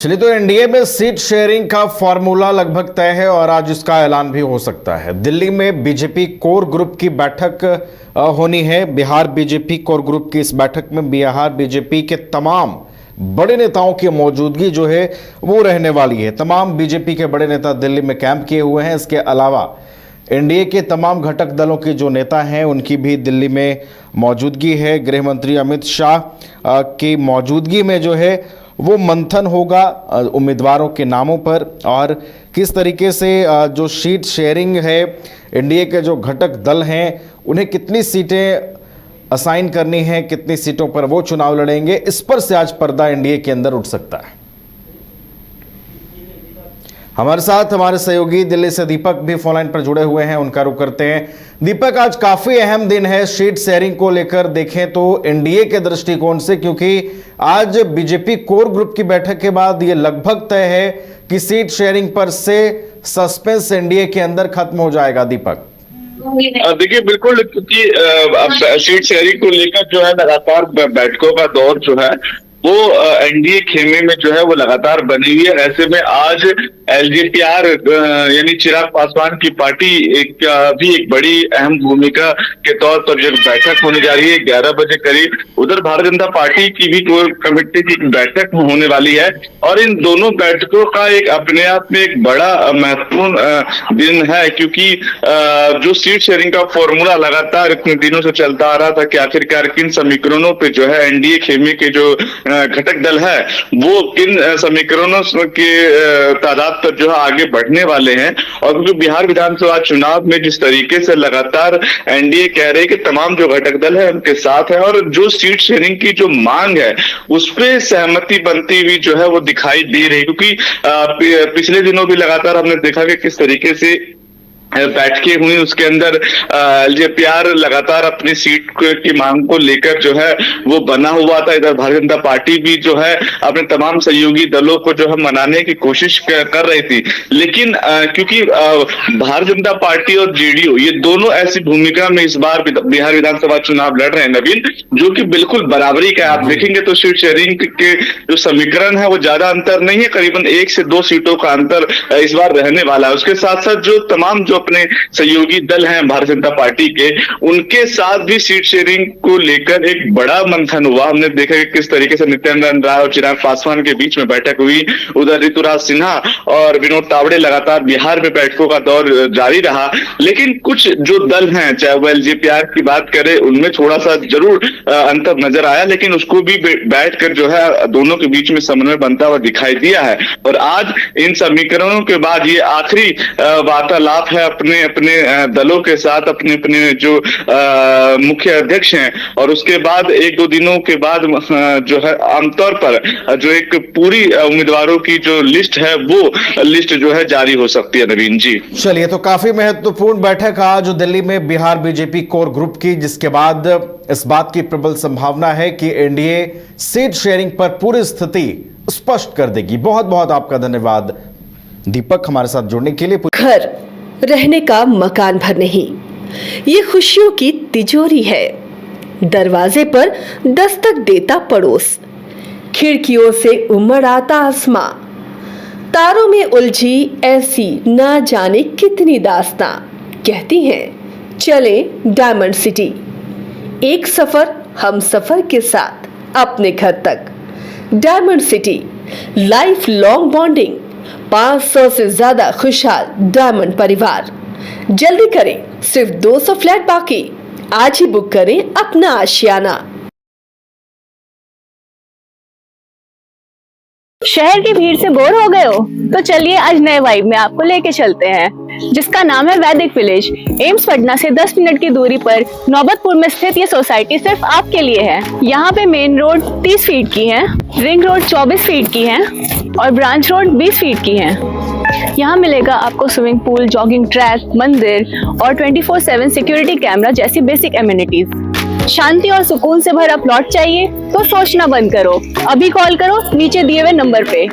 चलिए, तो एनडीए में सीट शेयरिंग का फॉर्मूला लगभग तय है और आज इसका ऐलान भी हो सकता है। दिल्ली में बीजेपी कोर ग्रुप की बैठक होनी है। बिहार बीजेपी कोर ग्रुप की इस बैठक में बिहार बीजेपी के तमाम बड़े नेताओं की मौजूदगी जो है वो रहने वाली है। तमाम बीजेपी के बड़े नेता दिल्ली में कैंप किए हुए हैं। इसके अलावा एनडीए के तमाम घटक दलों के जो नेता हैं उनकी भी दिल्ली में मौजूदगी है। गृह मंत्री अमित शाह की मौजूदगी में जो है वो मंथन होगा उम्मीदवारों के नामों पर और किस तरीके से जो सीट शेयरिंग है, एनडीए के जो घटक दल हैं उन्हें कितनी सीटें असाइन करनी है, कितनी सीटों पर वो चुनाव लड़ेंगे, इस पर से आज पर्दा एनडीए के अंदर उठ सकता है। हमारे साथ हमारे सहयोगी दिल्ली से दीपक भी फोन लाइन पर जुड़े हुए हैं, उनका रुख करते हैं। दीपक, आज काफी अहम दिन है सीट शेयरिंग को लेकर देखें तो एनडीए के दृष्टिकोण से, क्योंकि आज बीजेपी कोर ग्रुप की बैठक के बाद ये लगभग तय है कि सीट शेयरिंग पर से सस्पेंस एनडीए के अंदर खत्म हो जाएगा। दीपक, देखिए, बिल्कुल, क्योंकि सीट शेयरिंग को लेकर जो है लगातार बैठकों का दौर जो है वो एनडीए खेमे में जो है वो लगातार बनी हुई है। ऐसे में आज एलजेपीआर यानी चिराग पासवान की पार्टी भी एक बड़ी अहम भूमिका के तौर पर जो बैठक होने जा रही है 11 बजे करीब। उधर भारतीय जनता पार्टी की भी कोर कमेटी की बैठक होने वाली है और इन दोनों बैठकों का एक अपने आप में एक बड़ा महत्वपूर्ण दिन है, क्योंकि जो सीट शेयरिंग का फॉर्मूला लगातार इतने दिनों से चलता आ रहा था कि आखिरकार किन समीकरणों पे जो है एनडीए खेमे के जो घटक दल है वो किन समीकरणों के तादाद पर जो है आगे बढ़ने वाले हैं। और क्योंकि बिहार विधानसभा चुनाव में जिस तरीके से लगातार एनडीए कह रहे हैं कि तमाम जो घटक दल है उनके साथ है और जो सीट शेयरिंग की जो मांग है उस पर सहमति बनती हुई जो है वो दिखाई दे रही, क्योंकि पिछले दिनों भी लगातार हमने देखा कि किस तरीके से बैठकें हुई, उसके अंदर एलजेपीआर लगातार अपनी सीट की मांग को लेकर जो है वो बना हुआ था। इधर भारतीय जनता पार्टी भी जो है अपने तमाम सहयोगी दलों को जो है मनाने की कोशिश कर रही थी, लेकिन क्योंकि भारतीय जनता पार्टी और जेडीयू ये दोनों ऐसी भूमिका में इस बार बिहार विधानसभा चुनाव लड़ रहे हैं नवीन, जो कि बिल्कुल बराबरी का। आप देखेंगे तो सीट शेयरिंग के जो समीकरण है वो ज्यादा अंतर नहीं है, करीबन 1 से 2 सीटों का अंतर इस बार रहने वाला है। उसके साथ साथ जो तमाम जो अपने सहयोगी दल हैं भारतीय जनता पार्टी के, उनके साथ भी सीट शेयरिंग को लेकर एक बड़ा मंथन हुआ। हमने देखा कि किस तरीके से नित्यानंद राय और चिराग पासवान के बीच में बैठक हुई। उधर ऋतुराज सिन्हा और विनोद तावड़े लगातार बिहार में बैठकों का दौर जारी रहा, लेकिन कुछ जो दल हैं, चाहे वो एलजेपीआर की बात करें, उनमें थोड़ा सा जरूर अंतर नजर आया, लेकिन उसको भी बैठकर जो है दोनों के बीच में समन्वय बनता हुआ दिखाई दिया है। और आज इन समीकरणों के बाद ये आखिरी वार्तालाप है अपने अपने दलों के साथ, अपने अपने जो मुख्य अध्यक्ष हैं, और उसके बाद 1-2 दिनों के बाद जो है आमतौर पर जो एक पूरी उम्मीदवारों की जो लिस्ट है वो लिस्ट जो है जारी हो सकती है। नवीन जी, चलिए, तो काफी महत्वपूर्ण बैठक आज दिल्ली में बिहार बीजेपी कोर ग्रुप की, जिसके बाद इस बात की प्रबल संभावना है कि एनडीए सीट शेयरिंग पर पूरी स्थिति स्पष्ट कर देगी। बहुत बहुत आपका धन्यवाद दीपक, हमारे साथ जुड़ने के लिए। घर रहने का मकान भर नहीं, ये खुशियों की तिजोरी है। दरवाजे पर दस्तक देता पड़ोस, खिड़कियों से उमड़ आता आसमां, तारों में उलझी ऐसी ना जाने कितनी दास्तां। कहती हैं चले डायमंड सिटी, एक सफर हम सफर के साथ अपने घर तक। Diamond city, life long bonding, 500 से ज्यादा खुशहाल डायमंड परिवार। जल्दी करें, सिर्फ 200 फ्लैट बाकी। आज ही बुक करें अपना आशियाना। शहर की भीड़ से बोर हो गए हो तो चलिए आज नए वाइब में आपको लेके चलते हैं, जिसका नाम है वैदिक विलेज। एम्स पटना से 10 मिनट की दूरी पर नौबतपुर में स्थित ये सोसाइटी सिर्फ आपके लिए है। यहाँ पे मेन रोड 30 फीट की है, रिंग रोड 24 फीट की है और ब्रांच रोड 20 फीट की है। यहाँ मिलेगा आपको स्विमिंग पूल, जॉगिंग ट्रैक, मंदिर और 24/7 सिक्योरिटी कैमरा जैसी बेसिक एमिनिटीज। शांति और सुकून से भरा प्लॉट चाहिए तो सोचना बंद करो, अभी कॉल करो नीचे दिए हुए नंबर पे।